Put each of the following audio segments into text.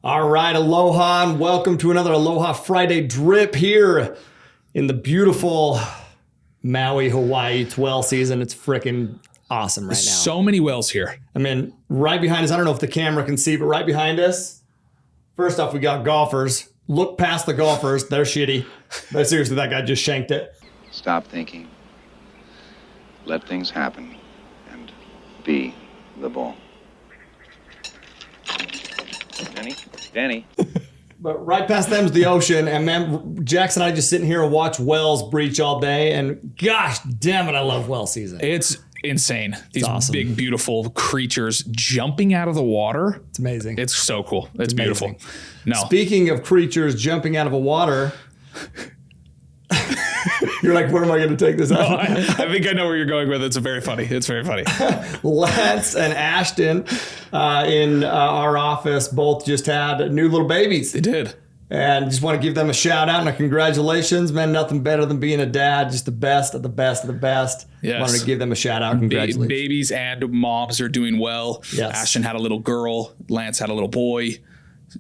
All right, aloha, and welcome to another Aloha Friday drip here in the beautiful Maui, Hawaii. It's whale season. It's freaking awesome right now. So many whales here. I mean, right behind us, I don't know if the camera can see, but right behind us, first off, we got golfers. Look past the golfers. They're shitty. But seriously, that guy just shanked it. Stop thinking. Let things happen. And be the ball. Danny. But right past them is the ocean. And man, Jackson and I just sitting here and watch whales breach all day. And gosh damn it, I love whale season. It's insane. These awesome. Big, beautiful creatures jumping out of the water. It's amazing. It's so cool. It's beautiful. No. Speaking of creatures jumping out of a water, you're like, where am I going to take this out? Oh, I think I know where you're going with it. It's very funny. It's very funny. Lance and Ashton in our office both just had new little babies. They did. And just want to give them a shout out and a congratulations. Man, nothing better than being a dad. Just the best of the best of the best. Yes. Wanted to give them a shout out. Congratulations. Babies and moms are doing well. Yes. Ashton had a little girl. Lance had a little boy.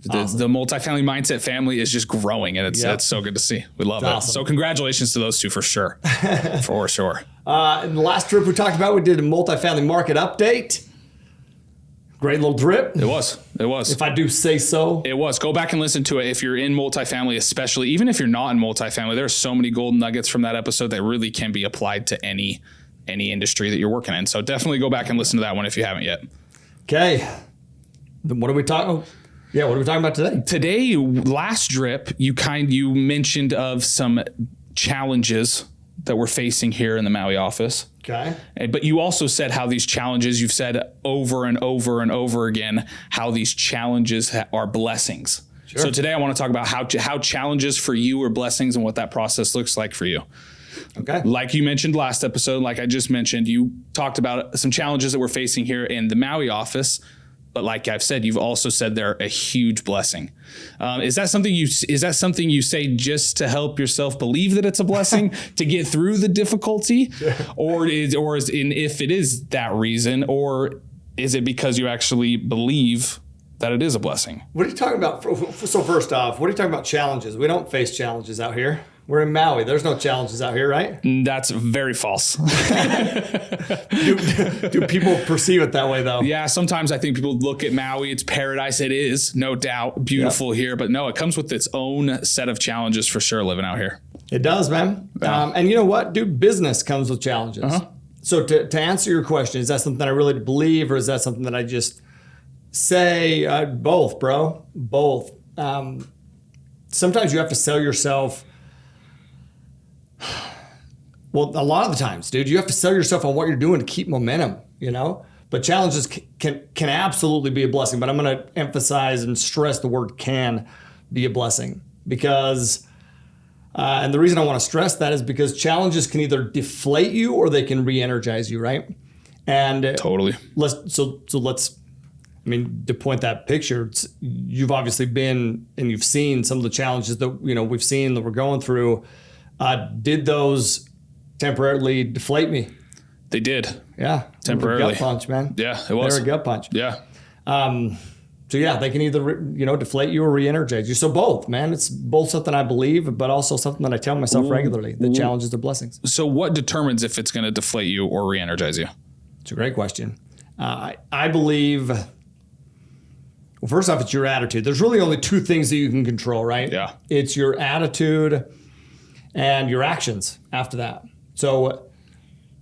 Awesome. The multifamily mindset family is just growing, and it's so good to see. We love it. Awesome. So congratulations to those two for sure. For sure. In the last trip we talked about, we did a multifamily market update. Great little drip. It was. If I do say so. It was. Go back and listen to it if you're in multifamily, especially. Even if you're not in multifamily, there are so many golden nuggets from that episode that really can be applied to any industry that you're working in. So definitely go back and listen to that one if you haven't yet. Okay. Then what are we talking? Yeah, what are we talking about today? Today, last drip, you mentioned of some challenges that we're facing here in the Maui office. Okay. But you also said how these challenges, you've said over and over and over again, how these challenges are blessings. Sure. So today I want to talk about how challenges for you are blessings and what that process looks like for you. Okay. Like you mentioned last episode, like I just mentioned, you talked about some challenges that we're facing here in the Maui office. But like I've said, you've also said they're a huge blessing. Is that something you say just to help yourself believe that it's a blessing to get through the difficulty, or if it is that reason, or is it because you actually believe that it is a blessing? What are you talking about? So first off, what are you talking about challenges? We don't face challenges out here. We're in Maui. There's no challenges out here, right? That's very false. Do people perceive it that way, though? Yeah, sometimes I think people look at Maui. It's paradise. It is, no doubt, beautiful here. But no, it comes with its own set of challenges for sure living out here. It does, man. Yeah. And you know what, dude? Business comes with challenges. Uh-huh. So to answer your question, is that something I really believe, or is that something that I just say? Both, bro. Both. Sometimes you have to sell yourself. Well, a lot of the times, dude, you have to sell yourself on what you're doing to keep momentum, you know? But challenges can absolutely be a blessing. But I'm going to emphasize and stress the word can be a blessing. Because, and the reason I want to stress that is because challenges can either deflate you or they can re-energize you, right? And Totally. To point that picture, you've obviously been and you've seen some of the challenges that, we've seen that we're going through. Did those temporarily deflate me? They did. Yeah. Temporarily. Gut punch, man. Yeah, it was. They're a gut punch. Yeah. So yeah, they can either, deflate you or re-energize you. So both, man. It's both something I believe, but also something that I tell myself regularly. The challenges are blessings. So what determines if it's going to deflate you or re-energize you? It's a great question. I believe, well, first off, it's your attitude. There's really only two things that you can control, right? Yeah. It's your attitude and your actions after that. So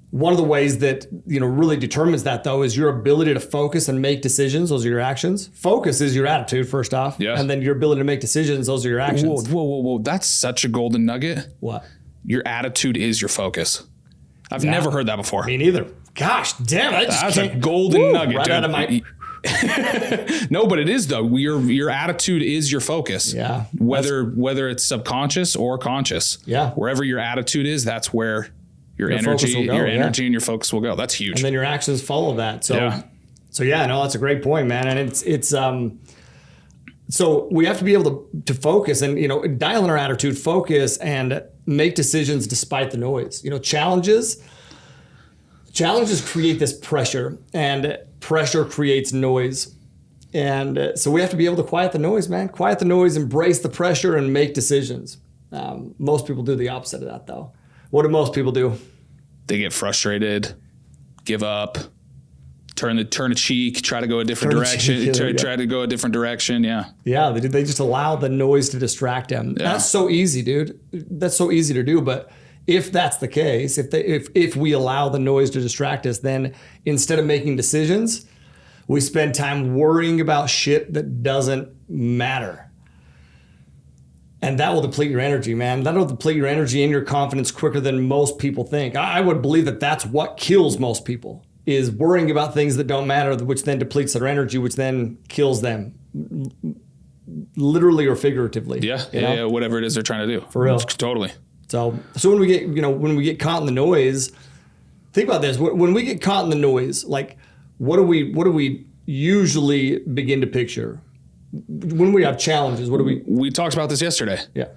one of the ways that, really determines that, though, is your ability to focus and make decisions. Those are your actions. Focus is your attitude, first off. Yeah. And then your ability to make decisions. Those are your actions. Whoa. That's such a golden nugget. What? Your attitude is your focus. I've never heard that before. Me neither. Gosh, damn it. That's a golden nugget, right dude. out of my... No, but it is, though. Your attitude is your focus. Yeah. Whether it's subconscious or conscious. Yeah. Wherever your attitude is, that's where your focus energy, will go, and your focus will go. That's huge. And then your actions follow that. So, Yeah. That's a great point, man. And it's so we have to be able to focus and, dial in our attitude, focus and make decisions despite the noise. Challenges create this pressure, and pressure creates noise. And so we have to be able to quiet the noise, man. Quiet the noise, embrace the pressure, and make decisions. Most people do the opposite of that, though. What do most people do? They get frustrated, give up, turn a cheek, try to go a different direction, try to go a different direction. Yeah. Yeah, they just allow the noise to distract them. Yeah. That's so easy, dude. That's so easy to do. But if that's the case, if we allow the noise to distract us, then instead of making decisions, we spend time worrying about shit that doesn't matter. And that will deplete your energy, man. That'll deplete your energy and your confidence quicker than most people think. I would believe that that's what kills most people, is worrying about things that don't matter, which then depletes their energy, which then kills them, literally or figuratively. Yeah, whatever it is they're trying to do. For real. Totally. So when we get caught in the noise, think about this. When we get caught in the noise, like what do we usually begin to picture? When we have challenges, what do we? We talked about this yesterday. Yeah.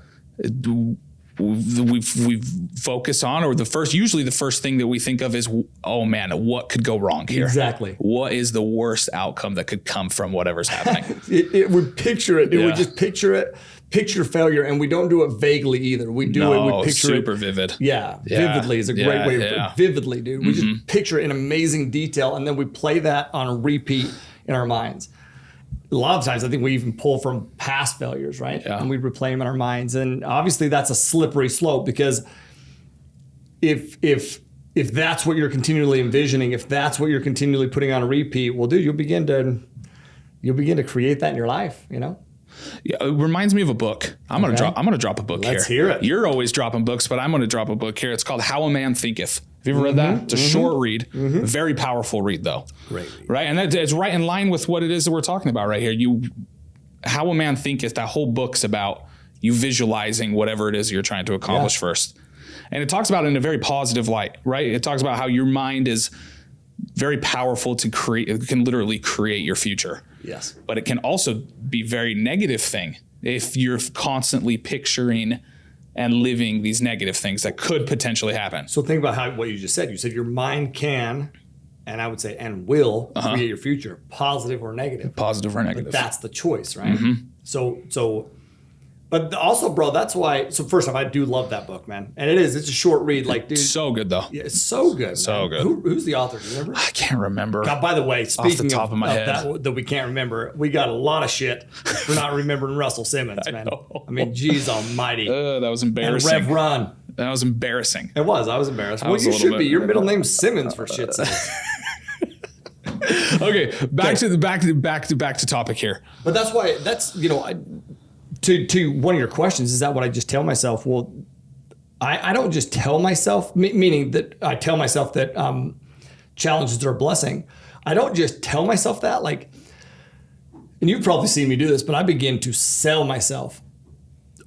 We focus on, or usually the first thing that we think of is, oh man, what could go wrong here? Exactly. What is the worst outcome that could come from whatever's happening? We picture it. We just picture failure, and we don't do it vaguely either. We do it. We picture super vivid. Yeah, vividly is a great way to vividly, dude. We just picture it in amazing detail, and then we play that on a repeat in our minds. A lot of times, I think we even pull from past failures, right? Yeah. And we replay them in our minds. And obviously, that's a slippery slope, because if that's what you're continually envisioning, if that's what you're continually putting on a repeat, well, dude, you'll begin to create that in your life, you know? Yeah, it reminds me of a book. I'm gonna drop a book here. Let's hear it. You're always dropping books, but I'm gonna drop a book here. It's called How a Man Thinketh. Have you ever read that? It's a short read, very powerful read though. Great read. Right, and it's right in line with what it is that we're talking about right here. How a Man Thinketh. That whole book's about you visualizing whatever it is you're trying to accomplish first, and it talks about it in a very positive light. Right, it talks about how your mind is very powerful to create. It can literally create your future. Yes. But it can also be very negative thing if you're constantly picturing and living these negative things that could potentially happen. So think about what you just said. You said your mind can, and I would say, and will create your future, positive or negative. Positive or negative. But that's the choice, right? So, but also, bro, that's why. So first off, I do love that book, man, and it's a short read. Like, dude, so good though. Yeah, it's so good. So man. good. Who's the author? Do you remember? I can't remember. God, by the way, speaking off the top of my head, that we can't remember, we got a lot of shit for not remembering Russell Simmons, man. I mean, geez almighty. That was embarrassing. And Rev Run. That was embarrassing. It was. I was embarrassed. Well, you should be. Your middle name's Simmons, for shit's sake. Okay, back to topic here. But that's why. To one of your questions, is that what I just tell myself? Well, I don't just tell myself, meaning that I tell myself that challenges are a blessing. I don't just tell myself that, like, and you've probably seen me do this, but I begin to sell myself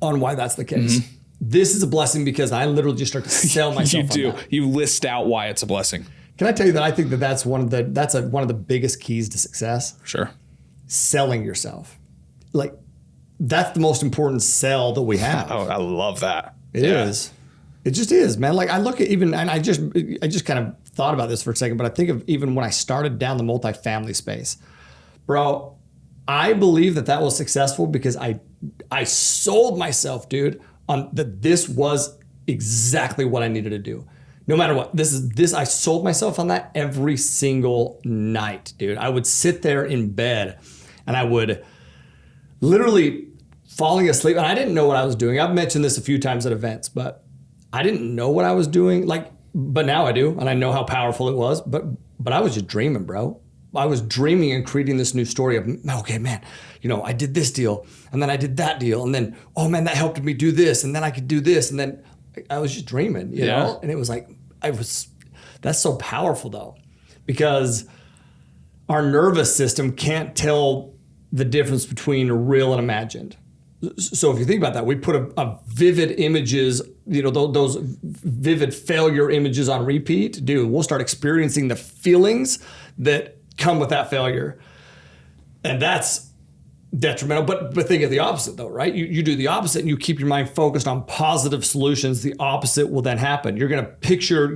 on why that's the case. This is a blessing because I literally just start to sell myself. You do. On that. You list out why it's a blessing. Can I tell you that I think that's one of the biggest keys to success? Sure. Selling yourself. Like, that's the most important sell that we have. Oh, I love that. It is. It just is, man. Like, I look at even, and I just kind of thought about this for a second, but I think of even when I started down the multifamily space, bro, I believe that was successful because I sold myself, dude, on that this was exactly what I needed to do. No matter what, I sold myself on that every single night, dude. I would sit there in bed and I would literally falling asleep, and I didn't know what I was doing. I've mentioned this a few times at events, but I didn't know what I was doing. But now I do, and I know how powerful it was. But I was just dreaming, bro. I was dreaming and creating this new story of, okay, man, I did this deal, and then I did that deal, and then, oh man, that helped me do this, and then I could do this, and then I was just dreaming, you know? And it was like, that's so powerful though, because our nervous system can't tell the difference between real and imagined. So if you think about that, we put a vivid images, those vivid failure images on repeat, dude, we'll start experiencing the feelings that come with that failure. And that's detrimental. But think of the opposite though, right? You do the opposite and you keep your mind focused on positive solutions. The opposite will then happen. You're going to picture,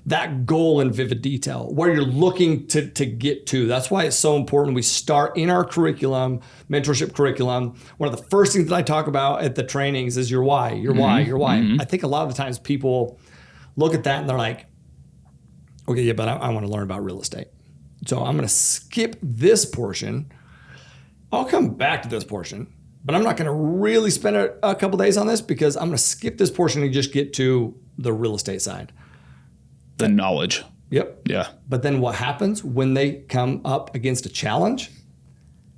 that goal in vivid detail where you're looking to get to. That's why it's so important. We start in our curriculum, mentorship curriculum. One of the first things that I talk about at the trainings is your why, your why, your why. I think a lot of the times people look at that and they're like, okay, yeah, but I want to learn about real estate. So I'm going to skip this portion. I'll come back to this portion, but I'm not going to really spend a couple days on this because I'm going to skip this portion and just get to the real estate side. The knowledge. Yep. Yeah. But then what happens when they come up against a challenge?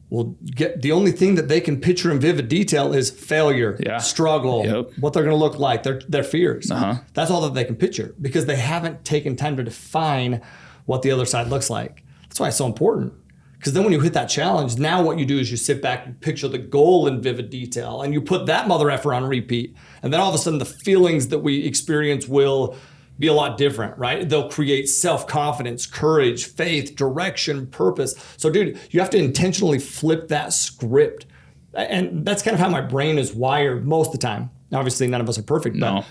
Well, the only thing that they can picture in vivid detail is failure, struggle, what they're going to look like, their fears. That's all that they can picture because they haven't taken time to define what the other side looks like. That's why it's so important. Because then when you hit that challenge, now what you do is you sit back and picture the goal in vivid detail and you put that mother effer on repeat. And then all of a sudden the feelings that we experience will be a lot different, right? They'll create self-confidence, courage, faith, direction, purpose. So dude, you have to intentionally flip that script. And that's kind of how my brain is wired most of the time. Obviously none of us are perfect, but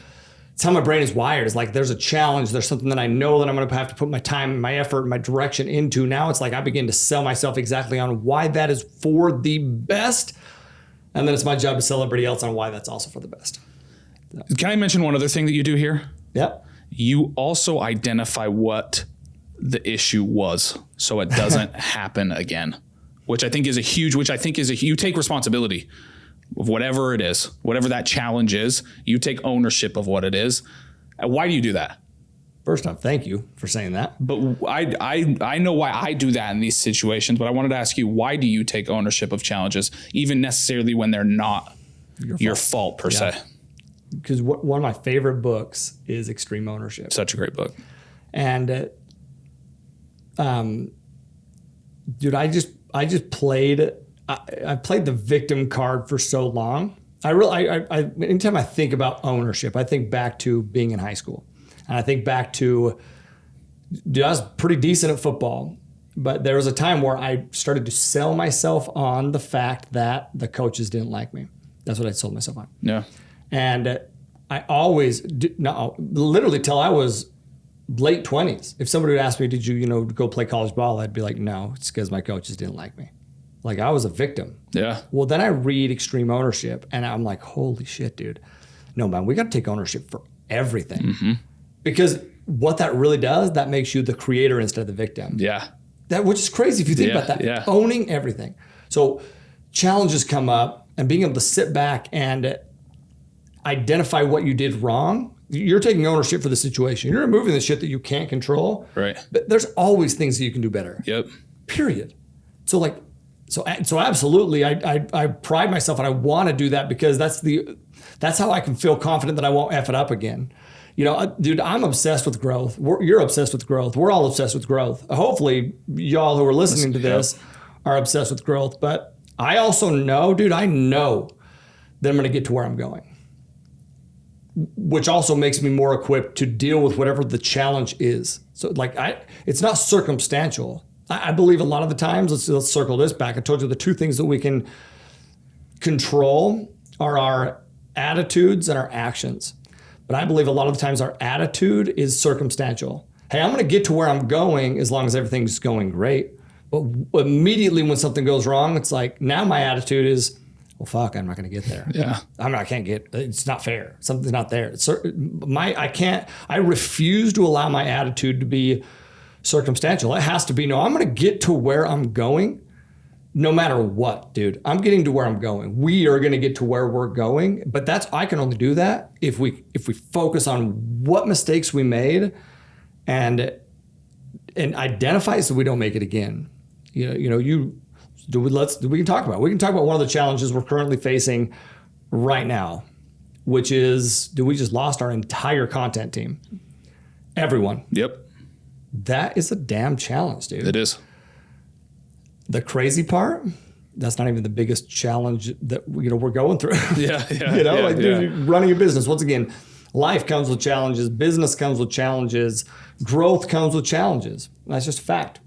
it's how my brain is wired. It's like there's a challenge, there's something that I know that I'm going to have to put my time, my effort, my direction into. Now it's like I begin to sell myself exactly on why that is for the best. And then it's my job to sell everybody else on why that's also for the best. Can I mention one other thing that you do here? Yep. You also identify what the issue was so it doesn't happen again, which I think is you take responsibility of whatever it is, whatever that challenge is, you take ownership of what it is. Why do you do that? First off, thank you for saying that. But I know why I do that in these situations, but I wanted to ask you, why do you take ownership of challenges, even necessarily when they're not your fault per se? Because one of my favorite books is Extreme Ownership. Such a great book. And, dude, I just played... I played the victim card for so long. Anytime I think about ownership, I think back to being in high school. And I think back to, dude, I was pretty decent at football, but there was a time where I started to sell myself on the fact that the coaches didn't like me. That's what I sold myself on. Yeah. And I always, literally till I was late 20s, if somebody would ask me, did you, go play college ball? I'd be like, no, it's because my coaches didn't like me. Like I was a victim. Yeah. Well, then I read Extreme Ownership and I'm like, holy shit, dude. No, man, we got to take ownership for everything. Because what that really does, that makes you the creator instead of the victim. Yeah. Which is crazy if you think about that. Yeah. Owning everything. So challenges come up and being able to sit back and identify what you did wrong. You're taking ownership for the situation. You're removing the shit that you can't control. Right. But there's always things that you can do better. Yep. Period. So absolutely, I pride myself and I want to do that because that's how I can feel confident that I won't F it up again. Dude, I'm obsessed with growth. You're obsessed with growth. We're all obsessed with growth. Hopefully, y'all who are listening to this are obsessed with growth. But I also know, dude, I know that I'm going to get to where I'm going, which also makes me more equipped to deal with whatever the challenge is. So it's not circumstantial. I believe a lot of the times, let's circle this back. I told you the two things that we can control are our attitudes and our actions. But I believe a lot of the times our attitude is circumstantial. Hey, I'm going to get to where I'm going as long as everything's going great. But immediately when something goes wrong, it's like now my attitude is, well, fuck, I'm not going to get there. Yeah. It's not fair. Something's not there. I refuse to allow my attitude to be circumstantial. It has to be, no, I'm going to get to where I'm going no matter what, dude. I'm getting to where I'm going. We are going to get to where we're going, but I can only do that if we focus on what mistakes we made and identify so we don't make it again. We can talk about one of the challenges we're currently facing right now, which is, we just lost our entire content team. Everyone. Yep. That is a damn challenge, dude. It is. The crazy part, that's not even the biggest challenge that we're going through. Yeah. Running a business. Once again, life comes with challenges, business comes with challenges, growth comes with challenges. That's just a fact,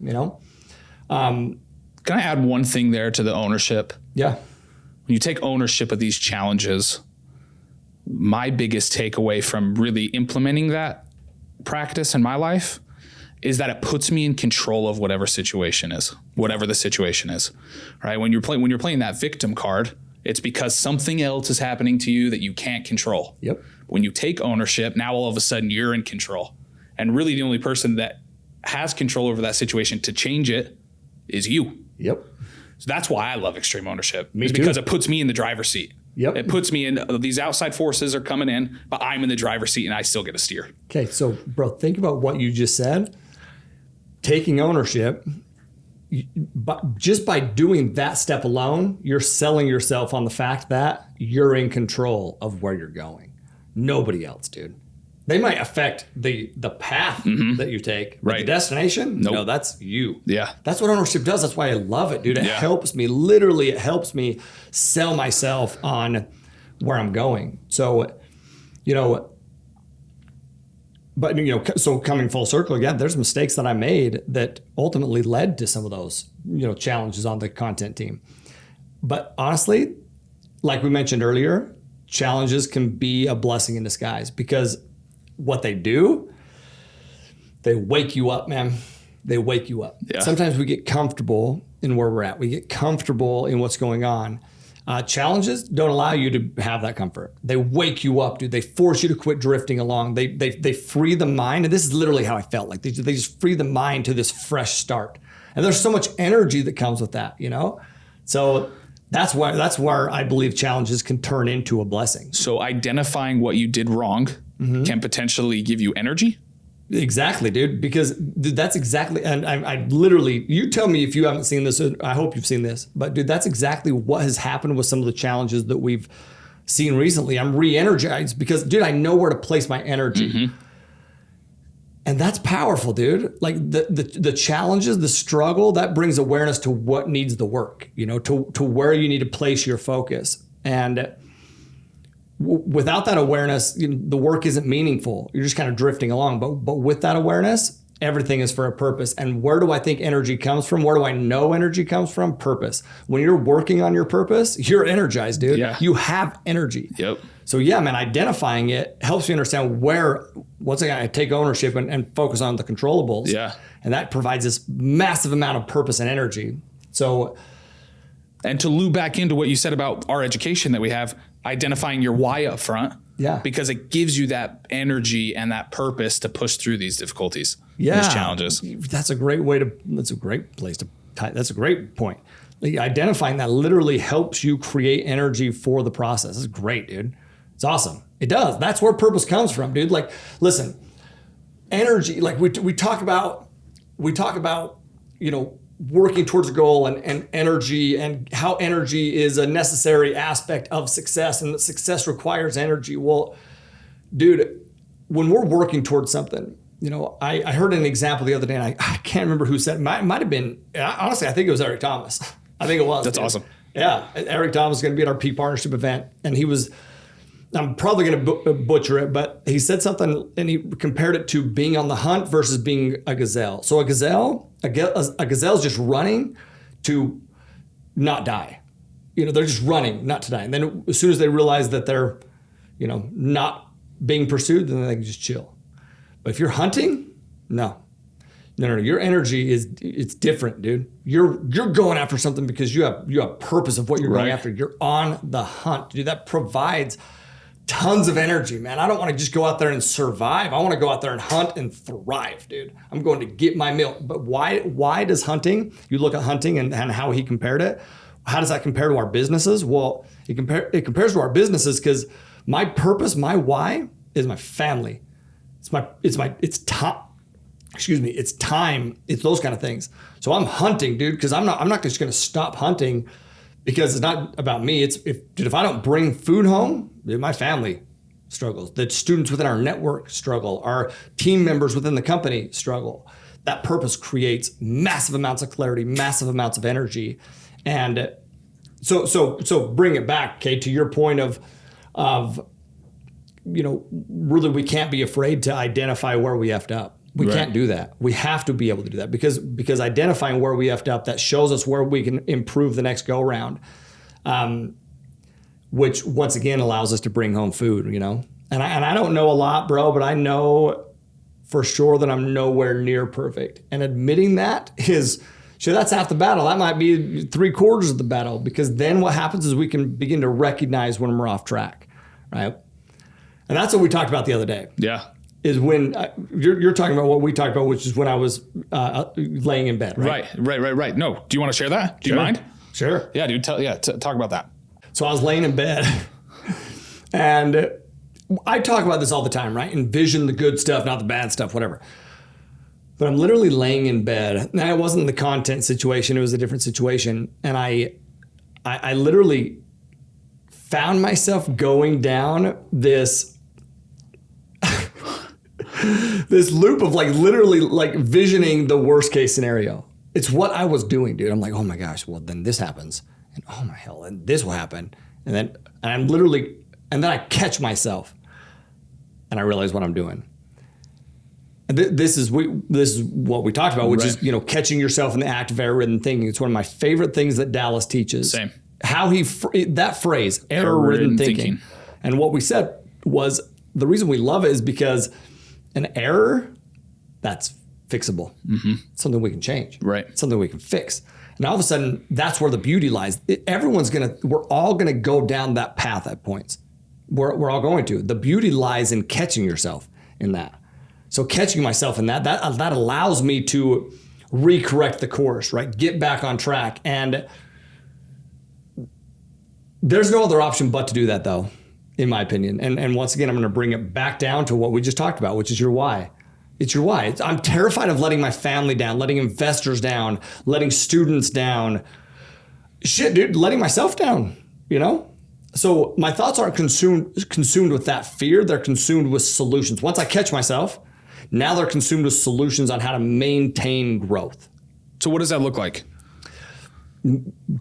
Can I add one thing there to the ownership? Yeah. When you take ownership of these challenges, my biggest takeaway from really implementing that practice in my life is that it puts me in control of whatever the situation is, right? When you're playing that victim card, it's because something else is happening to you that you can't control. Yep. When you take ownership, now all of a sudden you're in control. And really the only person that has control over that situation to change it is you. Yep. So that's why I love extreme ownership. Me it's too. because it puts me in the driver's seat. Yep. It puts me in, these outside forces are coming in, but I'm in the driver's seat and I still get to steer. Okay, so bro, think about what you just said. Taking ownership, but just by doing that step alone, you're selling yourself on the fact that you're in control of where you're going. Nobody else, dude. They might affect the path that you take, but the destination, no, that's you. Yeah. That's what ownership does. That's why I love it, dude. It helps me, literally, it helps me sell myself on where I'm going. So, but so coming full circle again, there's mistakes that I made that ultimately led to some of those, challenges on the content team. But honestly, like we mentioned earlier, challenges can be a blessing in disguise because what they do, they wake you up, man. They wake you up. Yeah. Sometimes we get comfortable in where we're at. We get comfortable in what's going on. Challenges don't allow you to have that comfort. They wake you up, dude. They force you to quit drifting along. They free the mind. And this is literally how I felt. Like they just free the mind to this fresh start. And there's so much energy that comes with that, So that's where I believe challenges can turn into a blessing. So identifying what you did wrong can potentially give you energy. Exactly, dude. Because that's exactly, and I literally, you tell me if you haven't seen this. I hope you've seen this, but dude, that's exactly what has happened with some of the challenges that we've seen recently. I'm re-energized because, dude, I know where to place my energy. And that's powerful, dude. Like the challenges, the struggle, that brings awareness to what needs the work, to where you need to place your focus. And without that awareness, the work isn't meaningful. You're just kind of drifting along. But with that awareness, everything is for a purpose. And where do I think energy comes from? Where do I know energy comes from? Purpose. When you're working on your purpose, you're energized, dude. Yeah. You have energy. Yep. So yeah, man, identifying it helps you understand once again, I take ownership and focus on the controllables. Yeah. And that provides this massive amount of purpose and energy. So, and to loop back into what you said about our education that we have, identifying your why up front. Yeah. Because it gives you that energy and that purpose to push through these difficulties, yeah, these challenges. That's a great point. Like, identifying that literally helps you create energy for the process. It's great, dude. It's awesome. It does. That's where purpose comes from, dude. Like, listen, energy, like we talk about, working towards a goal and energy and how energy is a necessary aspect of success and that success requires energy. Well, dude, when we're working towards something, I heard an example the other day and I can't remember who said it. Might have been, honestly, I think it was Eric Thomas. I think it was. That's dude. Awesome. Yeah. Eric Thomas is going to be at our Peak Partnership event. And I'm probably going to butcher it, but he said something and he compared it to being on the hunt versus being a gazelle. So a gazelle is just running to not die. They're just running not to die. And then as soon as they realize that they're, not being pursued, then they can just chill. But if you're hunting, no. Your energy it's different, dude. You're going after something because you have purpose of what you're going after. You're on the hunt, dude. That provides tons of energy, man. I don't want to just go out there and survive. I want to go out there and hunt and thrive, dude. I'm going to get my meal. But why does hunting, you look at hunting and how he compared it, how does that compare to our businesses? Well, it compares to our businesses because my purpose, my why is my family. It's time. It's those kind of things. So I'm hunting, dude, because I'm not just going to stop hunting because it's not about me. If I don't bring food home, dude, my family struggles. The students within our network struggle. Our team members within the company struggle. That purpose creates massive amounts of clarity, massive amounts of energy. And so bring it back, Kate, to your point of really we can't be afraid to identify where we effed up. We can't do that. We have to be able to do that because identifying where we effed up, that shows us where we can improve the next go round, which once again allows us to bring home food, you know? And I don't know a lot, bro, but I know for sure that I'm nowhere near perfect. And admitting that is, sure, that's half the battle. That might be 3/4 of the battle, because then what happens is we can begin to recognize when we're off track, right? And that's what we talked about the other day. Yeah. Is when you're talking about what we talked about, which is when I was laying in bed, right? Right. No, do you want to share that? Do you mind? Sure. Yeah, dude. Talk about that. So I was laying in bed, and I talk about this all the time, right? Envision the good stuff, not the bad stuff, whatever. But I'm literally laying in bed. Now, it wasn't the content situation; it was a different situation, and I literally found myself going down this loop of literally visioning the worst case scenario. It's what I was doing, dude. I'm like, oh my gosh, well then this happens, and oh my hell, and this will happen, and then I catch myself, and I realize what I'm doing. And this is what we talked about, which is catching yourself in the act of error-ridden thinking. It's one of my favorite things that Dallas teaches. Same. How that phrase, error-ridden thinking, and what we said was the reason we love it is because an error, that's fixable. Mm-hmm. Something we can change. Right. Something we can fix. And all of a sudden, that's where the beauty lies. We're all gonna go down that path at points. We're all going to. The beauty lies in catching yourself in that. So catching myself in that allows me to recorrect the course, right? Get back on track. And there's no other option but to do that, though, in my opinion. And once again, I'm going to bring it back down to what we just talked about, which is your why. It's your why. I'm terrified of letting my family down, letting investors down, letting students down. Shit, dude, letting myself down, So my thoughts aren't consumed with that fear. They're consumed with solutions. Once I catch myself, now they're consumed with solutions on how to maintain growth. So what does that look like?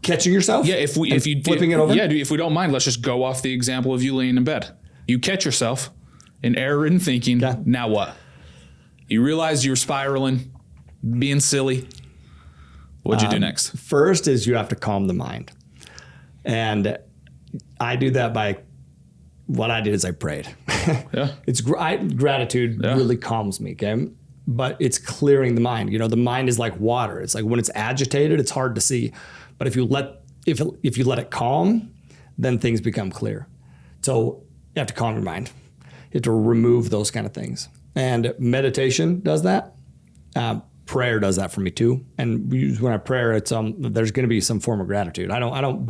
Catching yourself? Yeah, if you flipping it over? Yeah, dude, if we don't mind, let's just go off the example of you laying in bed. You catch yourself in error-ridden thinking. Okay. Now what? You realize you're spiraling, being silly. What'd you do next? First is you have to calm the mind. And I do that by what I did is I prayed. Yeah. Gratitude really calms me, okay? But it's clearing the mind. The mind is like water. It's like when it's agitated, it's hard to see. But if you let it calm, then things become clear. So you have to calm your mind. You have to remove those kind of things. And meditation does that. Prayer does that for me too. And when I pray, it's there's going to be some form of gratitude. I don't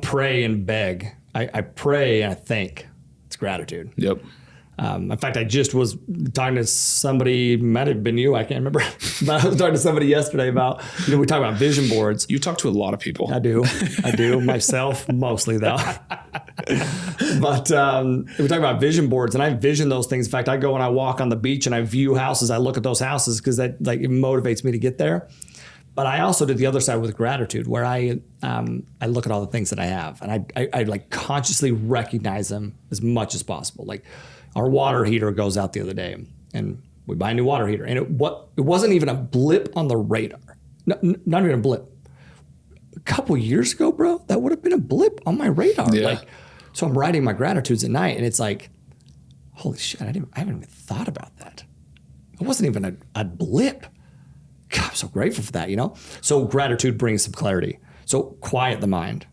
pray and beg. I pray and I thank. It's gratitude. Yep. In fact, I just was talking to somebody, might have been you, I can't remember, but I was talking to somebody yesterday about, we talk about vision boards. You talk to a lot of people. I do, myself mostly though. But we talk about vision boards, and I vision those things. In fact, I go and I walk on the beach and I view houses. I look at those houses because that it motivates me to get there. But I also did the other side with gratitude, where I look at all the things that I have, and I consciously recognize them as much as possible. Like our water heater goes out the other day, and we buy a new water heater, and it wasn't even a blip on the radar, not even a blip. A couple years ago, bro, that would have been a blip on my radar. Yeah. So I'm writing my gratitudes at night, and it's like, holy shit, I haven't even thought about that. It wasn't even a blip. God, I'm so grateful for that, So gratitude brings some clarity. So quiet the mind,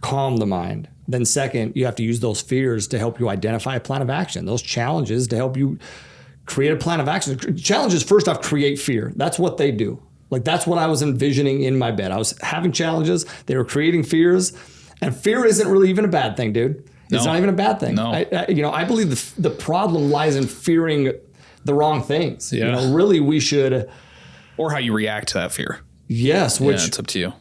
calm the mind. Then second, you have to use those fears to help you identify a plan of action. Those challenges to help you create a plan of action. Challenges, first off, create fear. That's what they do. That's what I was envisioning in my bed. I was having challenges. They were creating fears. And fear isn't really even a bad thing, dude. It's not even a bad thing. No. I believe the problem lies in fearing the wrong things. Yeah. Really we should... Or how you react to that fear. Yes, which it's up to you.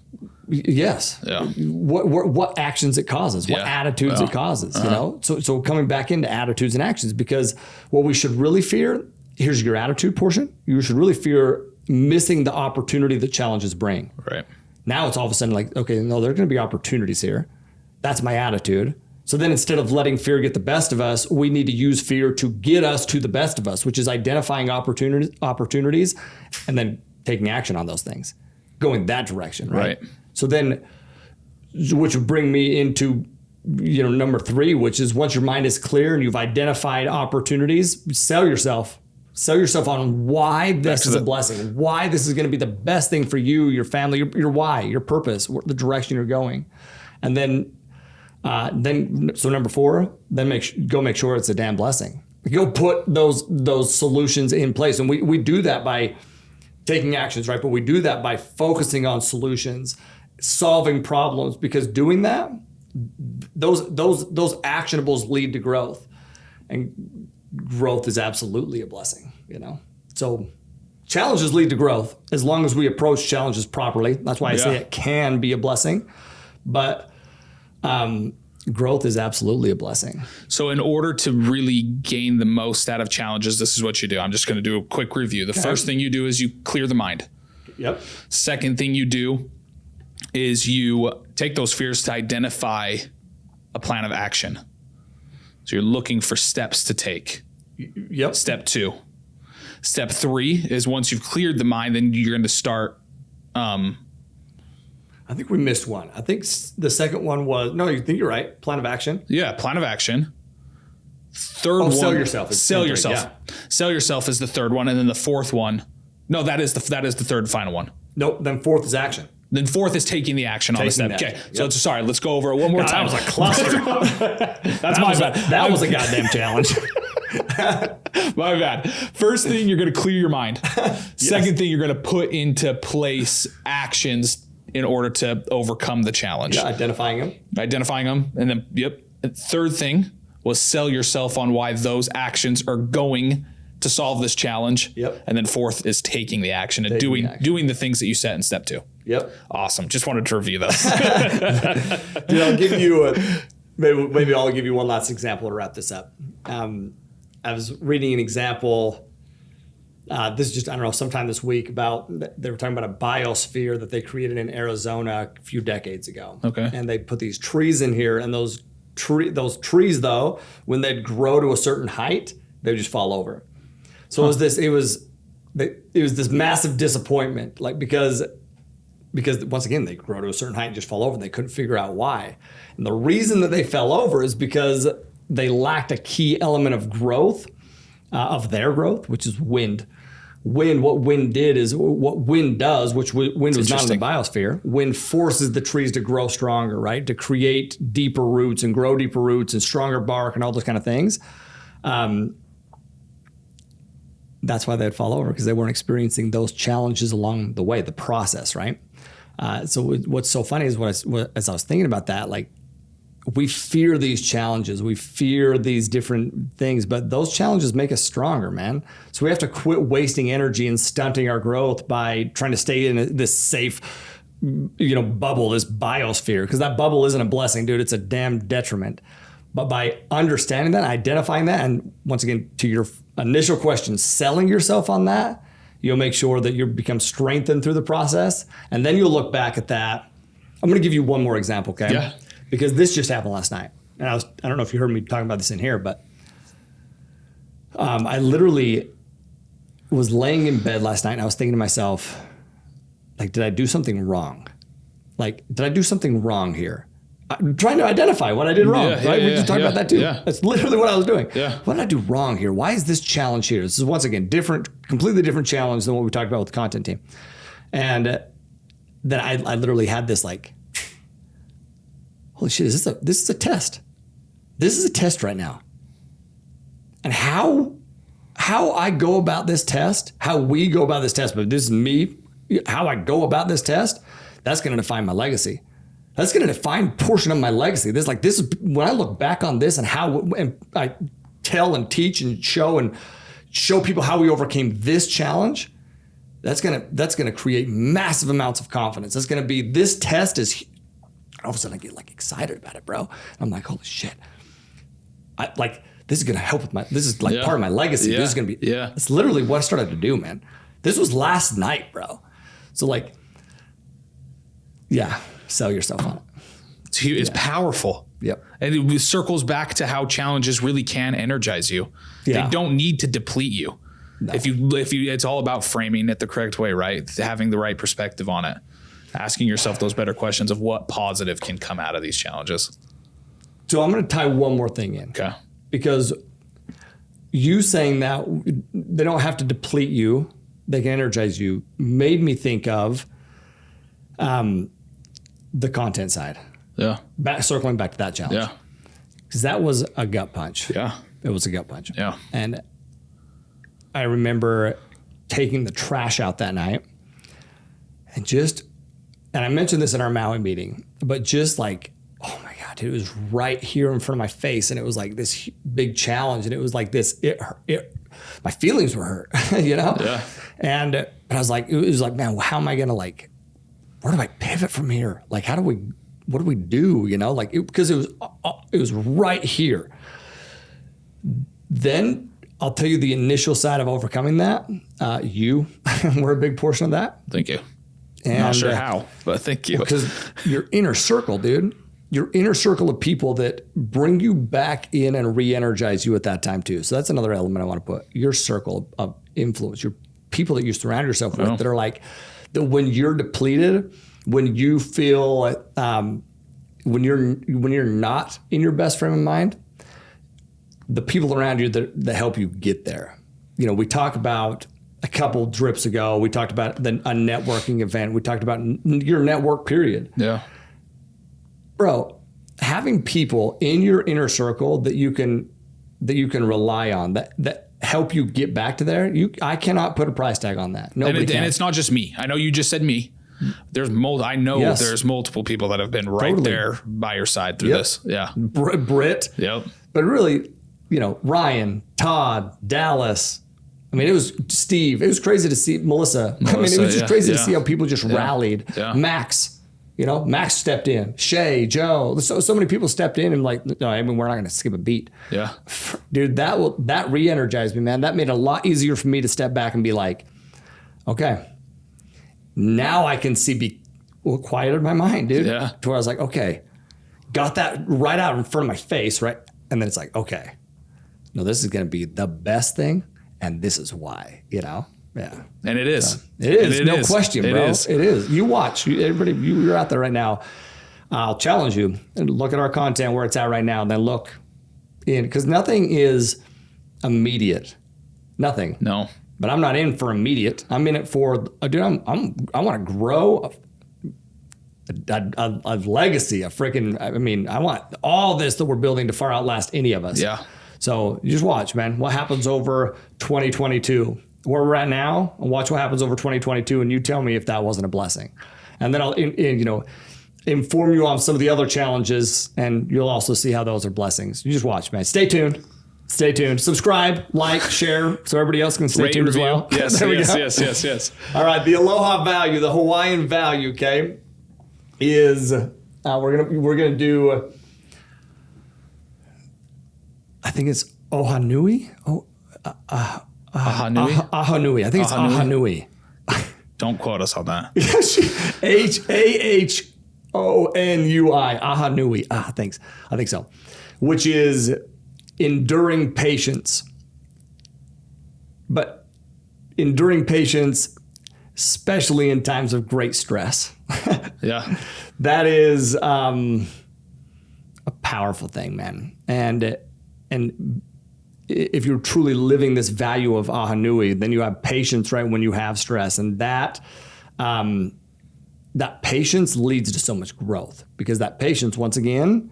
Yes. Yeah. What actions it causes, what attitudes it causes, So coming back into attitudes and actions, because what we should really fear, here's your attitude portion. You should really fear missing the opportunity that challenges bring. Right. Now it's all of a sudden like, okay, no, there are going to be opportunities here. That's my attitude. So then instead of letting fear get the best of us, we need to use fear to get us to the best of us, which is identifying opportunities and then taking action on those things, going that direction, right? So then, which would bring me into, number 3, which is once your mind is clear and you've identified opportunities, sell yourself on why this is a blessing, why this is going to be the best thing for you, your family, your why, your purpose, the direction you're going. And then so number 4, then go make sure it's a damn blessing. Go put those solutions in place. And we do that by taking actions, right? But we do that by focusing on solutions, solving problems, because doing that, those actionables lead to growth. And growth is absolutely a blessing, So challenges lead to growth as long as we approach challenges properly. That's why I say it can be a blessing. But growth is absolutely a blessing. So in order to really gain the most out of challenges, this is what you do. I'm just going to do a quick review. The first thing you do is you clear the mind. Yep. Second thing you do is you take those fears to identify a plan of action. So you're looking for steps to take. Yep. Step 2. Step 3 is once you've cleared the mind, then you're going to start. I think we missed one. I think the second one was, no, you think you're right. Plan of action. Yeah, plan of action. Third one. Sell yourself. Sell yourself. Yeah. Sell yourself is the third one. And then the fourth one. No, that is the third final one. Nope. Then 4th is action. Then 4th is taking the action on the step. Okay. Yep. So let's go over it one more time. That was a cluster. That's my bad. That was a goddamn challenge. My bad. First thing, you're going to clear your mind. Second thing, you're going to put into place actions in order to overcome the challenge. Yeah, identifying them. And then, And third thing was sell yourself on why those actions are going to solve this challenge. Yep. And then 4th is taking the action and doing the things that you set in step 2. Yep. Awesome. Just wanted to review those. Dude, I'll give you maybe I'll give you one last example to wrap this up. I was reading an example. This is just, I don't know, sometime this week they were talking about a biosphere that they created in Arizona a few decades ago. Okay. And they put these trees in here, and those trees though, when they'd grow to a certain height, they would just fall over. So it was this massive disappointment, like because once again, they grow to a certain height and just fall over, and they couldn't figure out why. And the reason that they fell over is because they lacked a key element of growth, of their growth, which is wind. What wind does, which wind was not in the biosphere, wind forces the trees to grow stronger, right? To create deeper roots and grow deeper roots and stronger bark and all those kind of things. That's why they'd fall over, because they weren't experiencing those challenges along the way, the process, right? So what's so funny is as I was thinking about that, like, we fear these challenges, we fear these different things, but those challenges make us stronger, man. So we have to quit wasting energy and stunting our growth by trying to stay in this safe, bubble, this biosphere, because that bubble isn't a blessing, dude. It's a damn detriment. But by understanding that, identifying that, and once again, to your initial question, selling yourself on that, you'll make sure that you become strengthened through the process. And then you'll look back at that. I'm going to give you one more example, okay? Yeah. Because this just happened last night. And I don't know if you heard me talking about this in here, but I literally was laying in bed last night and I was thinking to myself, like, did I do something wrong? Like, did I do something wrong here? I'm trying to identify what I did wrong, right? We just talked about that too. Yeah. That's literally what I was doing. Yeah. What did I do wrong here? Why is this challenge here? This is, once again, completely different challenge than what we talked about with the content team. And then I literally had this like, holy shit, this is a test. This is a test right now. And how I go about this test, how we go about this test, but this is me, how I go about this test, that's going to define my legacy. That's going to define a portion of my legacy. This is when I look back on this and how I tell and teach and show people how we overcame this challenge. That's going to create massive amounts of confidence. That's going to be, this test is, all of a sudden I get like excited about it, bro. I'm like, holy shit. This is going to help with this is like part of my legacy. Yeah. This is going to be, it's literally what I started to do, man. This was last night, bro. So like, sell yourself on it. It's powerful. Yep. And it circles back to how challenges really can energize you. Yeah. They don't need to deplete you. No. If you, it's all about framing it the correct way, right? Having the right perspective on it, asking yourself those better questions of what positive can come out of these challenges. So I'm going to tie one more thing in. Okay. Because you saying that they don't have to deplete you, they can energize you, made me think of the content side. Yeah. Circling back to that challenge. Yeah. Because that was a gut punch. Yeah. It was a gut punch. Yeah. And I remember taking the trash out that night and I mentioned this in our Maui meeting, but just like, oh my God, it was right here in front of my face. And it was like this big challenge. And it was like this, my feelings were hurt, you know? Yeah. And I was like, it was like, man, how am I going to where do I pivot from here? Like, what do we do? You know, because it was right here. Then I'll tell you the initial side of overcoming that. You were a big portion of that. Thank you. And, not sure how, but thank you. Because your inner circle, dude, your inner circle of people that bring you back in and re-energize you at that time too. So that's another element I want to put. Your circle of influence, your people that you surround yourself with that are like, that when you're depleted, when you feel, when you're not in your best frame of mind, the people around you that help you get there. You know, we talked about a couple drips ago, we talked about a networking event. We talked about your network period. Yeah. Bro, having people in your inner circle that you can rely on, that help you get back to there, I cannot put a price tag on that. Nobody can. And it's not just me. I know you just said me. There's there's multiple people that have been right there by your side through this. Yeah. Britt. Yep. But really, you know, Ryan, Todd, Dallas. I mean, it was Steve. It was crazy to see Melissa. I mean, it was just crazy to see how people just rallied. Yeah. Max, you know, Max stepped in. Shay, Joe. So many people stepped in and like, no, I mean, we're not going to skip a beat. Yeah. Dude, that re-energized me, man. That made it a lot easier for me to step back and be like, okay, now I can quieted my mind, dude. Yeah. To where I was like, okay, got that right out in front of my face, right? And then it's like, okay, no, this is going to be the best thing. And this is why, you know? Yeah. And it is. It is. No question, bro. It is. You watch. Everybody, you're out there right now. I'll challenge you and look at our content where it's at right now and then look in. Because nothing is immediate. Nothing. No. But I'm not in for immediate. I'm in it for, dude, I want to grow a legacy, I want all this that we're building to far outlast any of us. Yeah. So you just watch, man, what happens over 2022, where we're at now, and watch what happens over 2022, and you tell me if that wasn't a blessing. And then I'll, inform you on some of the other challenges, and you'll also see how those are blessings. You just watch, man. Stay tuned. Stay tuned. Subscribe, like, share, so everybody else can stay tuned as well. Yes, yes. All right, the Aloha value, the Hawaiian value, okay, is we're gonna do. I think it's Ohanui. Ahanui? Ahanui. I think it's Ahanui. Don't quote us on that. Ahahonui. Ahanui. Thanks. I think so. Which is enduring patience. But enduring patience, especially in times of great stress. Yeah. That is a powerful thing, man. And if you're truly living this value of Ahanui, then you have patience right when you have stress. And that patience leads to so much growth, because that patience, once again,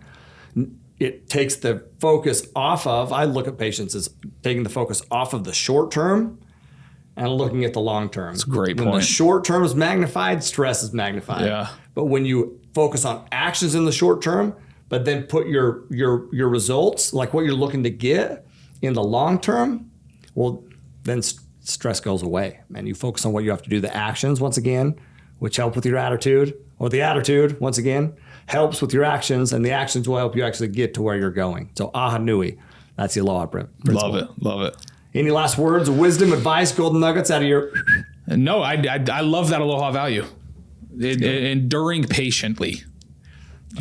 it takes the focus off of, I look at patience as taking the focus off of the short term and looking at the long term. That's a great point. When the short term is magnified, stress is magnified. Yeah. But when you focus on actions in the short term, but then put your results, like what you're looking to get, in the long term, well, then stress goes away. Man, you focus on what you have to do, the actions, once again, which help with your attitude, or the attitude, once again, helps with your actions, and the actions will help you actually get to where you're going. So Ahanui, that's the Aloha principle. Love it. Any last words, wisdom, advice, golden nuggets out of your... No, I love that Aloha value. Enduring patiently.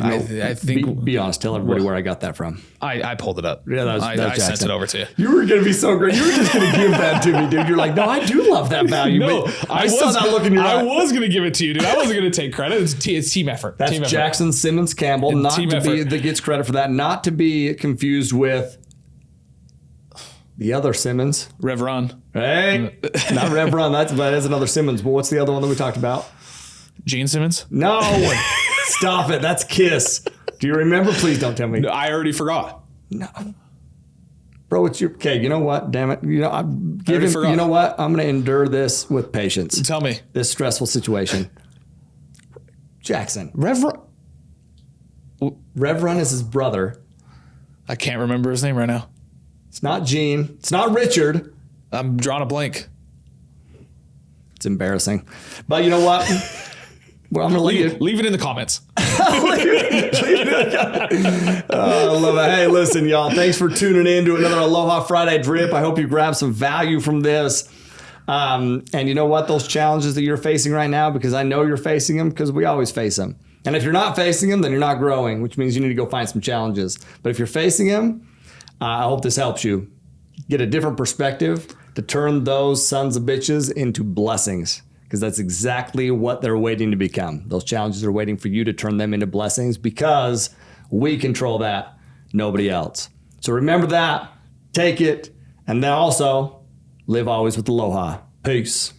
I think Be honest. Tell everybody where I got that from. I pulled it up. Yeah, that was I Jackson. sent it over to you. You were going to be so great. You were just going to give that to me, dude. You're like, no, I do love that value. No, but I saw that look in your eye. I was going to give it to you, dude. I wasn't going to take credit. It's team effort. That's team Jackson Simmons Campbell, And not team to be effort. that gets credit for that, not to be confused with the other Simmons. Rev Ron. Hey, not Rev Run. That is another Simmons. But what's the other one that we talked about? Gene Simmons. No, stop it. That's Kiss. Do you remember? Please don't tell me. I already forgot. No. Bro, it's your okay. You know what? Damn it. You know, I'm giving. forgot. You know what? I'm going to endure this with patience. Tell me. This stressful situation. Jackson. Rev Ron. Rev Run is his brother. I can't remember his name right now. It's not Gene. It's not Richard. I'm drawing a blank. It's embarrassing. But you know what? Well, I'm going to leave it. Leave it in the comments. I love it. Hey, listen, y'all. Thanks for tuning in to another Aloha Friday Drip. I hope you grab some value from this. And you know what? Those challenges that you're facing right now, because I know you're facing them, because we always face them. And if you're not facing them, then you're not growing, which means you need to go find some challenges. But if you're facing them, I hope this helps you get a different perspective to turn those sons of bitches into blessings, because that's exactly what they're waiting to become. Those challenges are waiting for you to turn them into blessings, because we control that, nobody else. So remember that, take it, and then also live always with aloha. Peace.